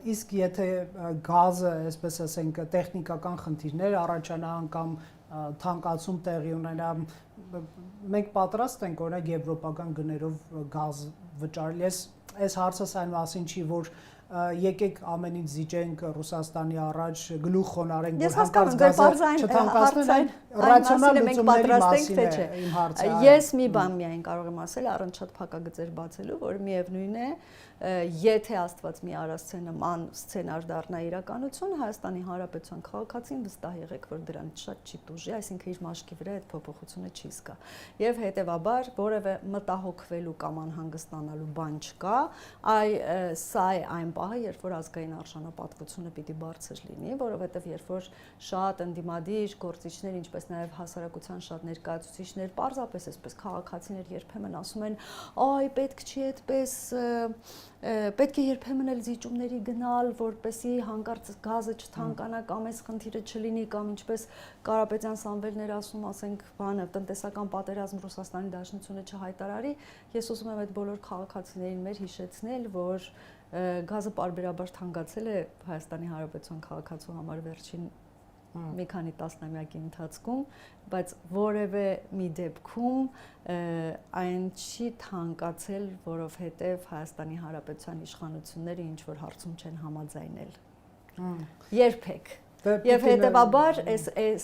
Իսկ եթե գազը, այսպես ասենք, տեխնիկական խնդիրներ առաջանան կամ թանկացում տեղի ունենա, մենք պատրաստ ենք օրինակ եվրոպական գներով գազ վճարել։ Այս հարցը այն մասին չի, որ եկեք ամեն ինչ զիջենք Ռուսաստանի առաջ, գլուխ խոնարհենք, որ հանկարծ գազը չթանկացնեն, ռացիոնալ լուծումների մասին է իմ հարցը։ Ես մի բան միայն կարող եմ ասել առնչատ փակագծեր բացելու, որ միևնույն է, եթե Աստված մի արած նման սցենար դառնա իրականություն, Հայաստանի Հանրապետության քաղաքացին վստահ եղեք, որ դրանից շատ չի տուժի, այսինքն իր մաշկի վրա այդ փոփոխությունը չի զգա։ Եվ հետևաբար որևէ մտահոգվելու կամ անհանգստանալու բան չկա, սա է այն պահը, երբ որ ազգային արժանապատվությունը պիտի բարձր լինի, որովհետև երբ որ շատ ընդդիմադիր գործիչներ, ինչպես նաև հասարակության շատ ներկայացուցիչներ, պարզապես այսպես քաղաքացիներ երբեմն ասում են, այ պետք չի այդպես պետք է երբեմն էլ զիջումների գնալ, որպեսզի հանկարծ գազը չթանկանա կամ այս խնդիրը չլինի կամ ինչպես Կարապետյան Սամվելներ ասում, ասենք, բանը տնտեսական պատերազմ Ռուսաստանի Դաշնությունը չհայտարարի, ես ուզում եմ այդ բոլոր քաղաքացիներին մեր հիշեցնել, որ գազը պարբերաբար թանկացել է Հայաստանի Հանրապետության քաղաքացու համար վերջին մի քանի տասնամյակի ընթացքում, բայց որևէ մի դեպքում այն չի թանկացել, որովհետև Հայաստանի Հանրապետության իշխանությունները ինչ որ հարցում չեն համաձայնել։ Երբեք։ Եվ հետևաբար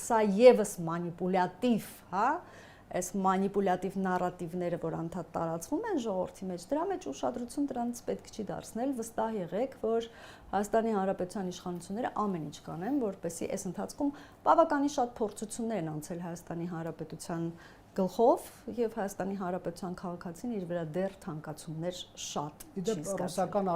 սա եւս մանիպուլյատիվ, հա, այս մանիպուլյատիվ նարատիվները, որ անդադ տարածվում են ժողովրդի մեջ, դրա մեջ ուշադրություն դրանից պետք չի դարձնել, վստահ եղեք, որ Հայաստանի Հանրապետության իշխանությունները ամեն ինչ կանեն, որպեսզի այս ընթացքում բավականին շատ փորձություններ են անցել Հայաստանի Հանրապետության գլխով եւ Հայաստանի Հանրապետության քաղաքացին իր վրա դեռ թանկացումներ շատ չի զգացել։